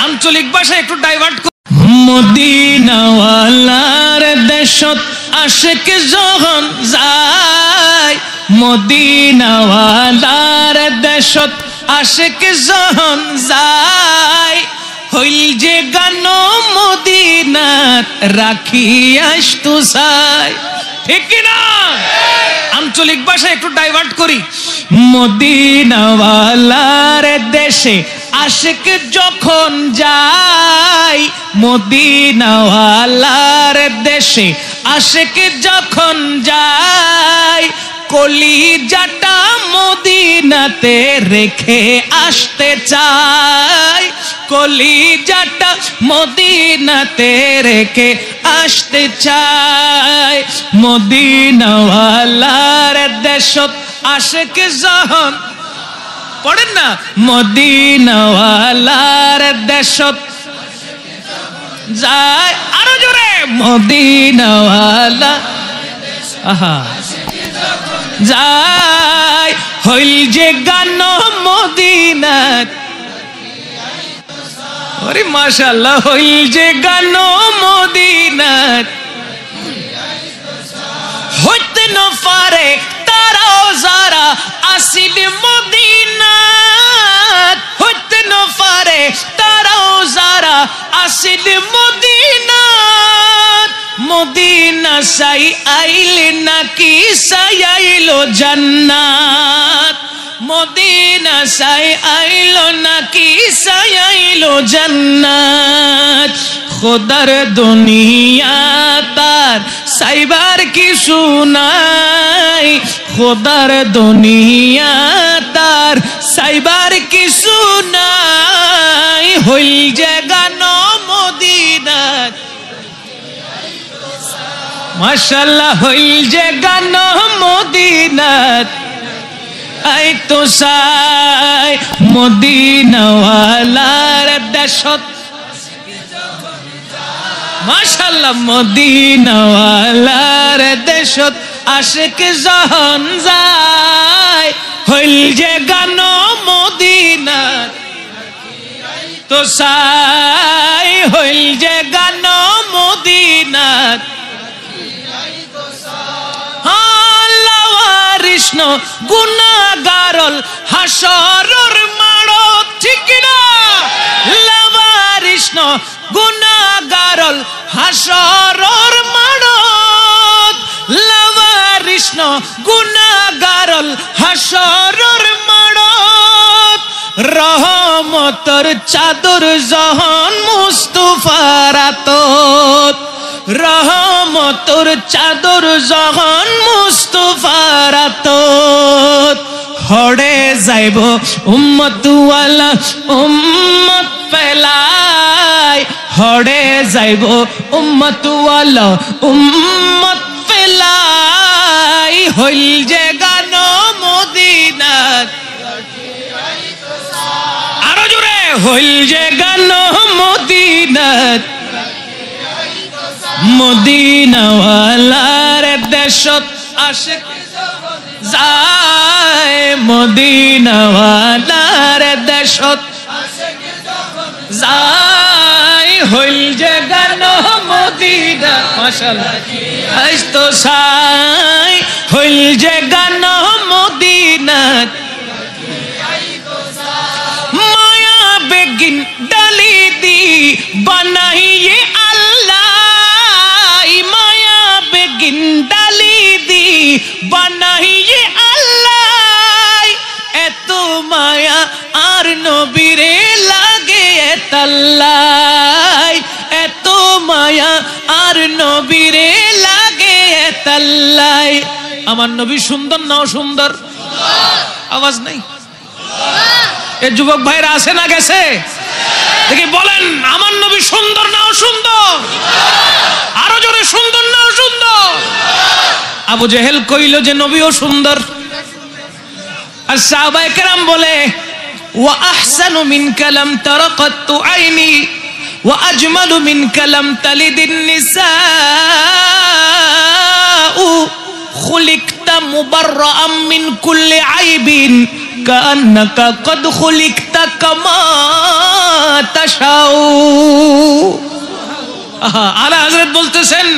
আঞ্চলিক ভাষায় একটু ডাইভার্ট করি। মদিনাওয়ালার দেশত আশিক যখন যায়, মদিনাওয়ালার দেশত আশিক যখন যায়, হইল যে গান মদিনাত রাখি আসতু চাই। ঠিক কিনা? আঞ্চলিক ভাষায় একটু ডাইভার্ট করি। মদিনাওয়ালার দেশে আশিক যখন যায়, মদিনাওয়ালার দেশে আশিক যখন যায়, কলিজাটা মদিনাতে রেখে আসতে চায়, কলিজাটা মদিনাতে রেখে আসতে চায়। মদিনাওয়ালার দেশত আশিক যখন, পড়েন না, মদিনাওয়ালার দেশত যায়, আরো জোরে, মদিনাওয়ালা আহা যায়, হইল যে গান মদিনাত, আরে মাশাআল্লাহ, হইল যে গান মদিনাত, হইতে না পারে তারাও যারা আসিল মদিনাত, হইতে না পারে তারাও যারা আসিল মদিনাত, মদিনা সাই আইলে নাকি সাইলো জান্নাত, মদিনা সাই আইলো নাকি সাইলো জান্নাত। খোদার দুনিয়া তার সাইবার কিছু নাই, খোদার দুনিয়া তার সাইবার কিছু নাই, হইল যে গান মদিনাত, মাশাআল্লাহ, হইল যে গান মদিনাত আই তো চাই। মদিনাওয়ালার দেশত, মাশাআল্লাহ, মদিনাওয়ালার দেশত আশিক যখন যায়, হইল যে গান মদিনাত তো চাই, হইল যে গান মদিনাত। কৃষ্ণ গুনাহগারল হাসরর মাড়ত, ঠিক না? লাবারিষ্ণ গুনাহগারল হাসরর মাড়ত, লাবারিষ্ণ গুনাহগারল হাসরর মাড়ত, রহমতর চাদর যখন মুস্তাফার আতত, রহমতর চাদর যখন মুস্তাফার আতত, হড়ে যাইব উম্মতওয়ালা উম্মত পেলাই, হড়ে যাইব উম্মতওয়ালা উম্মত পেলাই, হইল যে গান মদিনাত, আরো জোরে, হইল যে গান মদিনাত। মদিনাওয়ালার দেশত আশিক যায়, মদিনাওয়ালার দেশত যায়, হইল যে গান মদিনাত, মাশাআল্লাহ, আজ তো চাই, হইল যে গান মদিনাত। মায়া বেগিন ডালি দি বানাইয়ে আল্লাহ, মায়া বেগিন ডালি দি বানাইয়ে আল্লাহ, এত মায়া আর নবীরে লাগে এতাল্লাই, এত মায়া আর নবীরে লাগে এতাল্লাই। আমার নবী সুন্দর না অসুন্দর? আওয়াজ নাই, এ যুবক ভাইরা আছে না গেছে? দেখি বলেন, আমার নবী সুন্দর না অসুন্দর? আরো জোরে, সুন্দর না অসুন্দর? আবু জেহেল কইল যে নবীও সুন্দর, আর সাহাবায়ে কেরাম বলে ওয়া আহসানু মিনকা লাম তারা কাত্তু আইনি ওয়া আজমালু মিনকা লাম তালিদিন নিসাউ, খুলিকতা মুবাররাআম মিন কুল্লি আইবিন কান্নাকা কদ খুলিকতা কামা তাশাউ। বলছেন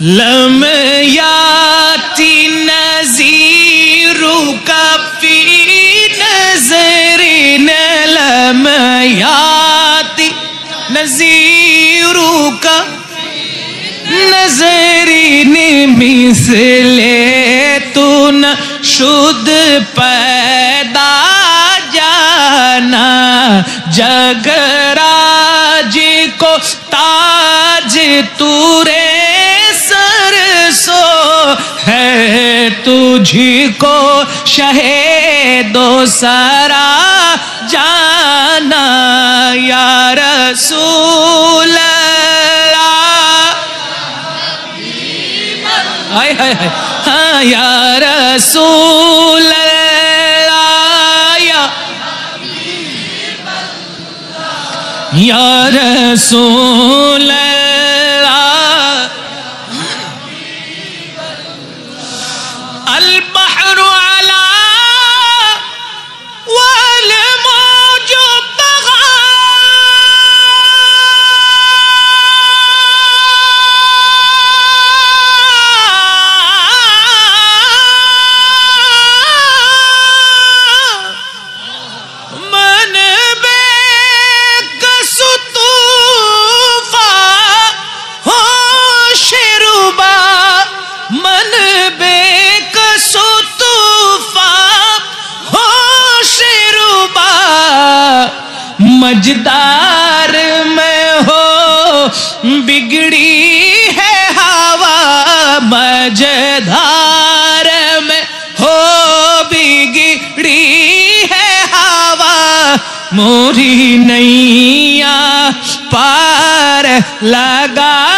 لم يأتي نذيرك في نظرنا لم يأتي نذيرك نظرین مثل تو نہ شد پیدا جانا جگراج کو تاج تورے سر سو ہے تجھی کو شہید و سرا جانا یا رسول ہاں یا رسول اللہ یا رسول اللہ البحر علا والموج طغى مجدار میں ہو بگڑی ہے ہوا مجدار میں ہو بگڑی ہے ہوا موری نैया پار لگا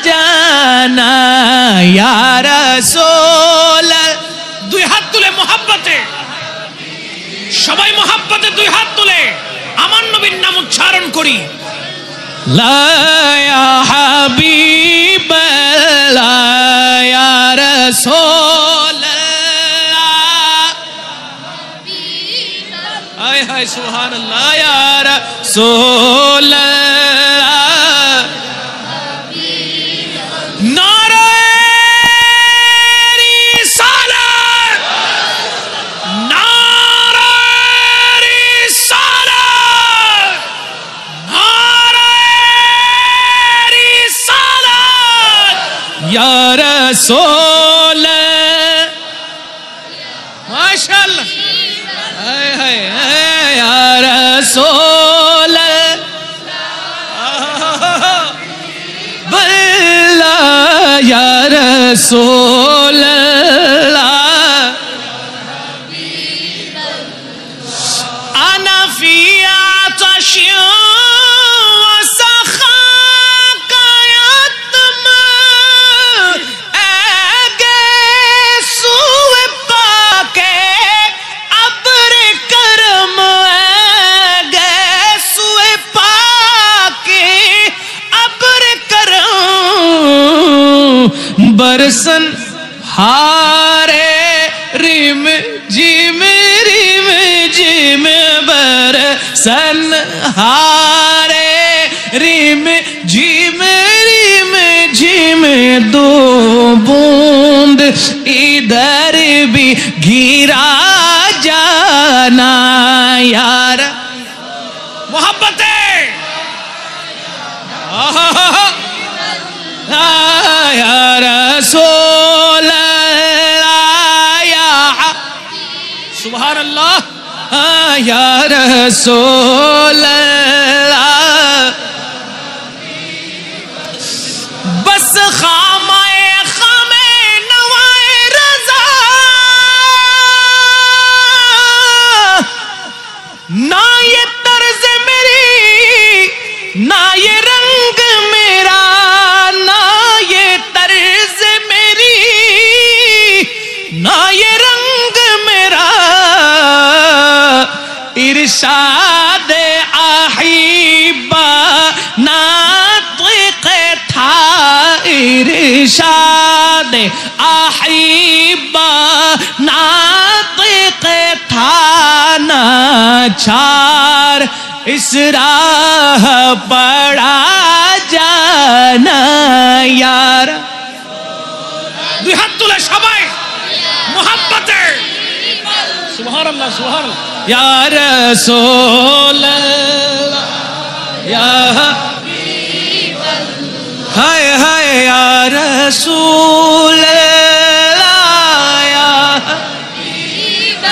جانا یا رسول দুই হাত তুলে মোহাব্বতে সবাই মোহাব্বতে দুই হাত তুলে আমার নবীর নাম উচ্চারণ করি লা ইয়া হাবিব লা ইয়া রাসূল হায় হায় সুবহানাল্লাহ ইয়া রাসূল یا رسول ماشاءاللہ یا رسول بلا یا رسول انا فی عطش برسن ہارے ریم جیم برسن ہارے ریم جیم دو بوند ادھر بھی گرا جانا یار محبت یا رسول اللہ یا سبحان اللہ یا رسول اللہ بس خامائے خامے نوائے رضا نہ یہ طرز میری نہ یہ رنگ میرا نہ یہ طرز میری نہ یہ رنگ میرا ارشاد احبہ ناطق تھا ارشاد احبہ ناطق تھا ناچار اس راہ پڑا جا মাওলানা ইয়ার দুই হাত তুলে সবাই মুহাব্বতে সুবহানাল্লাহ সুবহানাল্লাহ ইয়া রাসূলুল্লাহ ইয়া হাবিবাল্লাহ হায় হায় ইয়া রাসূলুল্লাহ ইয়া হাবিবাল্লাহ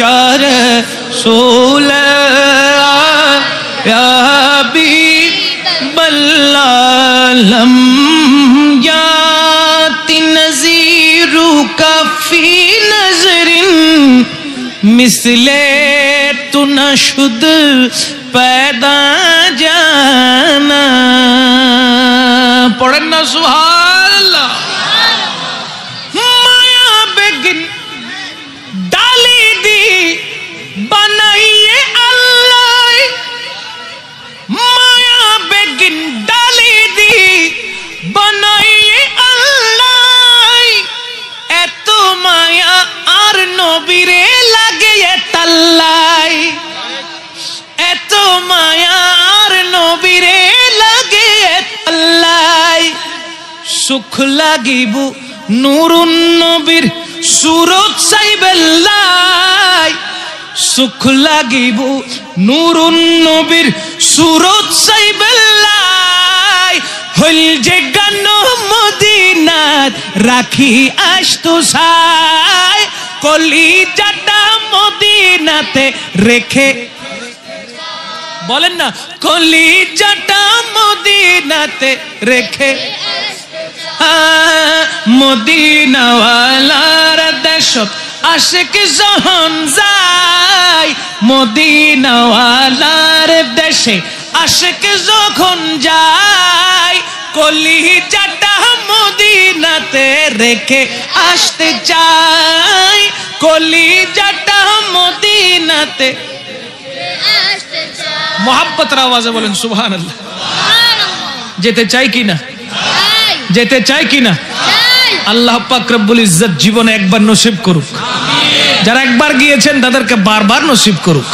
ইয়া রাসূলুল্লাহ ইয়া হাবিবাল্লাহ লম ইয়াতি নযীরুকা ফি নজরিন মিসলে তু না শুদ पैदा जाना पढ़न ना सुभान माया बेगिन डाली दी बनाइए अल्लाह माया बेगिन डाली दी बनाइए अल्लाह एतो माया आर नबीरे लगे तल्लाई এতো মায়ার নবীরে লাগে আল্লাহ সুখ লাগিব নূরুন নবীর সুরত চাইবেল্লাই সুখ লাগিব নূরুন নবীর সুরত চাইবেল্লাই হইল যে গান মদিনাত রাখি আসতো সাই কলিজাটা মদিনাতে রেখে বলেন না কলিজাটা মদিনাতে রেখে মদিনাওয়ালার দেশত আশিক যখন যায় মদিনাওয়ালার দেশে আশিক যখন যায় কলিজাটা মদিনাতে রেখে আসতে চাই কলিজাটা মদিনাতে मोहब्बतर आवाज़े बोलें सुभान अल्लाह जेते चाय की ना जेते चाय की ना अल्लाह पाक रब्बुल इज्जत जीवन एक बार नसीब करुक যারা একবার গিয়েছেন তাদেরকে বারবার নসিব করুক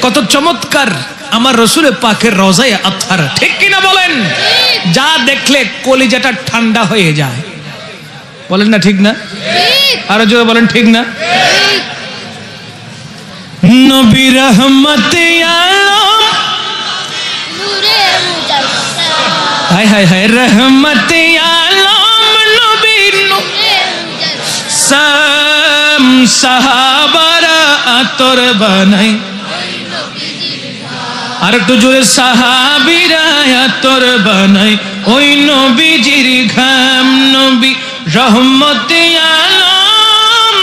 কত চমৎকার আমার রাসূলের পাকের রওজায়ে আতহার ঠিক কি না বলেন যা দেখলে কলিজাটা ঠান্ডা হয়ে যায় বলেন না ঠিক না ঠিক আর জোরে বলেন ঠিক না ঠিক নবী রহমতে আলম নূরে মুজাসসাম হায় হায় হায় রহমতে আলম নবী নূরে মুজাসসাম সাহাবারা আতর বানাই আর একটু জোরে সাহাবীরা আতর বানাই ওই নবীজির ঘাম নবী রহমতে আলম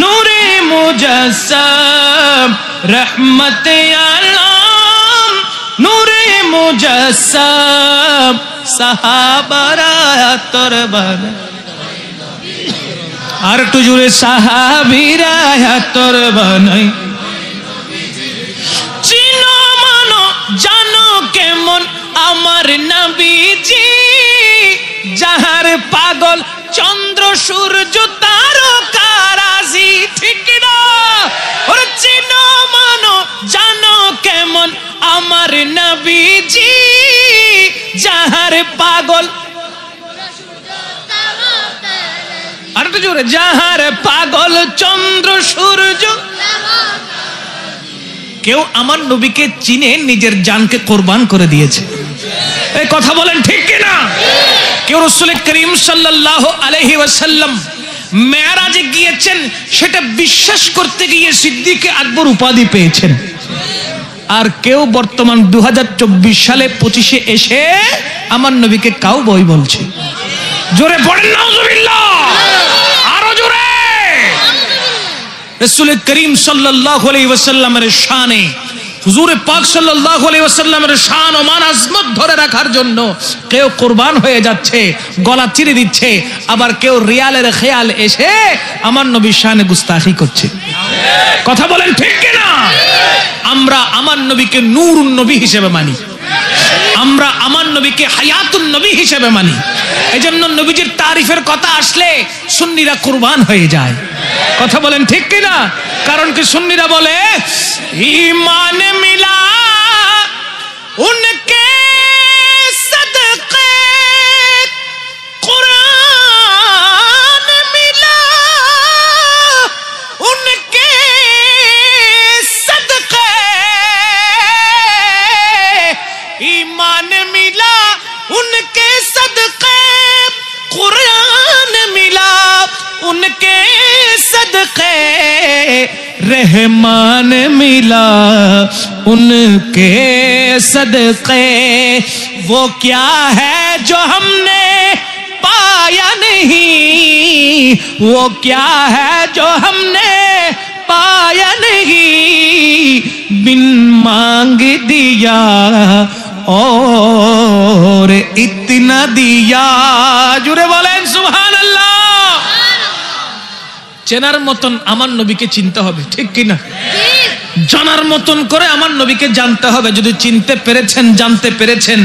নূরে মুজাসসাম रहमते आलम नूरे मुजस्सम सहाबारा आतर बना আর একটু জোরে সাহাবীরা আতর বানাই চিনো মানো জানো কেমন আমার নবীজি যাহার পাগল চন্দ্র সূর্য তারকা রাজি ঠিক না ওরে চিনো মানো জানো কেমন আমার নবীজি যাহার পাগল আর তো জোরে যাহার পাগল চন্দ্র সূর্য কেউ আমার নবীকে চিনে নিজের জানকে কোরবান করে দিয়েছে এই কথা বলেন ঠিক কি না কেউ রাসূল করিম সাল্লাল্লাহু আলাইহি ওয়াসাল্লাম মেরাজে গিয়েছেন সেটা বিশ্বাস করতে গিয়ে সিদ্দিকে আকবর উপাধি পেয়েছেন আর কেউ বর্তমান 2024 সালে 25-এ এসে আমার নবীকে কাউবয় বলছে জোরে পড়েন নাউজুবিল্লাহ আরো জোরে রাসূল করিম সাল্লাল্লাহু আলাইহি ওয়াসাল্লামের শানে হুজুর পাক সাল্লাল্লাহু আলাইহি ওয়াসাল্লামের শান ও মান আজমত ধরে রাখার জন্য কেউ কুরবান হয়ে যাচ্ছে গলা চিরে দিচ্ছে আবার কেউ রিয়ালের খেয়াল এসে আমার নবীর শানে গুস্তাখি করছে কথা বলেন ঠিক কি না আমরা আমার নবীকে নূরুন নবী হিসেবে মানি আমরা আমার নবীকে হায়াতুন নবী হিসেবে মানি এজন্য নবীজির তারিফের কথা আসলে সুন্নিরা কুরবান হয়ে যায় কথা বলেন ঠিক কি না কারণ কি সুন্নিরা বলে ঈমান মিলা উনকে रहमान मिला उनके सदके, वो क्या है जो हमने पाया नहीं, वो क्या है जो हमने पाया नहीं, बिन मांग दिया और इतना दिया। जुड़े बोलेন সুবহানাল্লাহ। চেনার মতন আমার নবীকে চিনতে হবে, ঠিক কি না? জানার মতন করে আমার নবীকে জানতে হবে। যদি চিনতে পেরেছেন, জানতে পেরেছেন,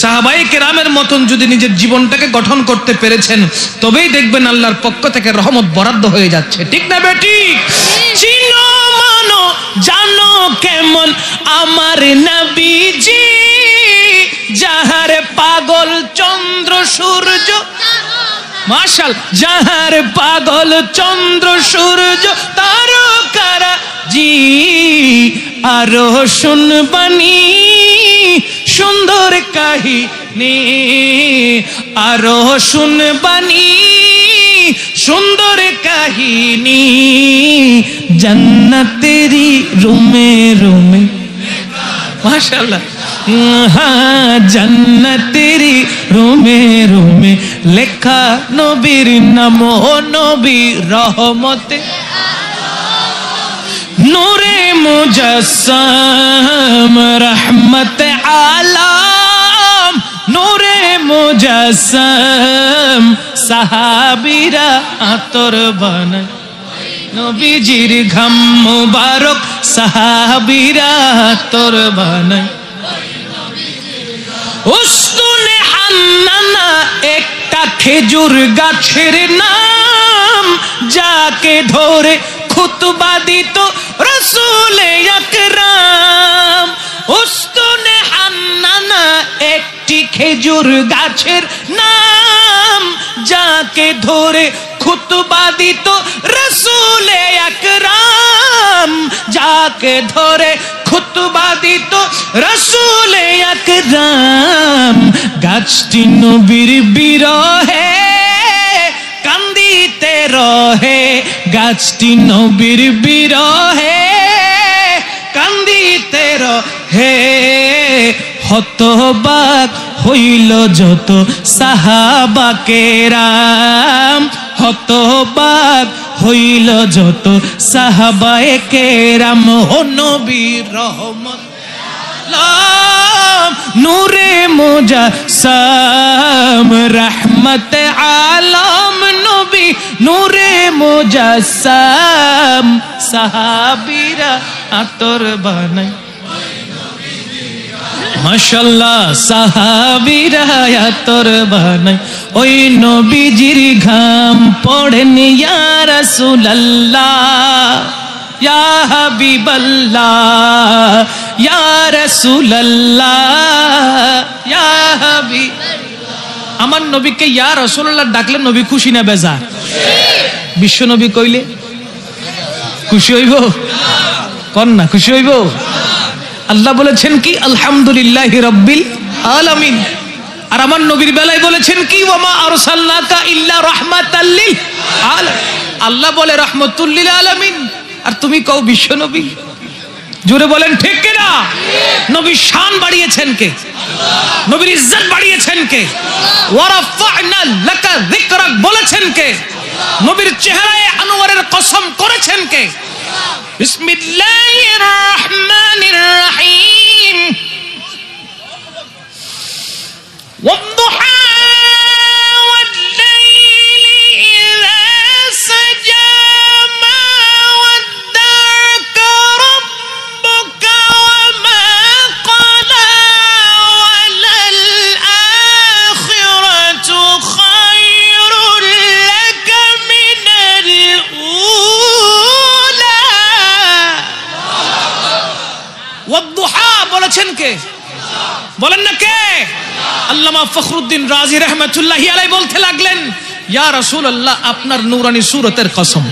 সাহাবায়ে কেরামের মতন যদি নিজের জীবনটাকে গঠন করতে পেরেছেন, তবেই দেখবেন আল্লাহর পক্ষ থেকে রহমত বরাদ্দ হয়ে যাচ্ছে, ঠিক না বেটি? চিনো মানো জানো কেমন আমার নবীজি, যাহার পাগল চন্দ্র সূর্য, মাশাআল্লাহ, যাহার পাগল চন্দ্র সূর্য তারকারা জি, আরো শুনবানি সুন্দর কাহিনী, আরো শুনবানি সুন্দর কাহিনী, জান্নাতেরি রুমে রুমে, মাশাআল্লাহ, हाँ जन्नतेरी रोमे रोमे लेखा नबीर नाम ओ नबी रहमते नूरे मुजस्सम रहमत आलम, नूरे मुजस्सम साहाबीरा आतर बना नबीजिर घाम मुबारक साहाबीरा आतर बना। उस्तुने हान्नाना एकटा खेजुर गाछेर नाम, जाके धरे खुतबा दित रसूले আকরাম। उस्तुने हान्नाना एकटी खेजुर गाछेर नाम, जाके धरे खुतबा दित रसूले আকরাম, जाके धरे खुतबा दित रसूले আকরাম। গাছটি নবীর বিরহে কান্দিতে রহে, গাছটি নবীর বিরহে কান্দিতে রহে, হতবাক হইল যত সাহাবা কেরাম, হতবাক হইল যত সাহাবায়ে কেরাম। ও নবীর রহমত নূরে মুজাসসাম রহমত আলম, নবী নূরে মুজাসসাম সাহাবীরা আতর বানায়, মাশাআল্লাহ, সাহাবীরা আতর বানায়। ওই নবীজির ঘাম পড়েন ইয়া রাসূলুল্লাহ, ইয়া হাবিবাল্লাহ, ইয়া রাসূলুল্লাহ, ইয়া হাবিব। আমার নবীকে ইয়া রাসূলুল্লাহ ডাকলে নবী খুশি না বেজার? বিশ্ব নবী কইলে খুশি হইব? কোন না খুশি হইব? আল্লাহ বলেছেন কি আলহামদুলিল্লাহি রাব্বিল আলামিন, আর আমার নবীর বেলায় বলেছেন কি ওয়ামা আরসালনাকা ইল্লা রাহমাতাল লিল আলামিন। আল্লাহ বলে রাহমাতুল লিল আলামিন, আর তুমি কও বিশ্ব নবী। জোরে বলেন ঠিক কি না? নবীর শান বাড়িয়েছেন কে? নবীর ইজ্জত বাড়িয়েছেন কে? ওয়ারাফা'না লাকা যিকরাক বলেছেন কে? নবীর চেহারায় আনোয়ারের কসম করেছেন কে? বিসমিল্লাহির রহমানির রহিম। ওয়াদ-দুহা ওয়াল-লাইলি ইযা সাজা মা ওয়াদ্দা'কা রাব্বুকা ওয়া মা ক্বালা ওয়ালাল আখিরাতু খায়রুল লাকা মিনাল উলা। ওয়াদ-দুহা বলেছেন কে? বলেন না কে? আল্লামা ফখরুদ্দিন রাজি রহমাতুল্লাহি আলাইহি বলতে লাগলেন, ইয়া রাসূলুল্লাহ আপনার নূরানী সূরতের কসম।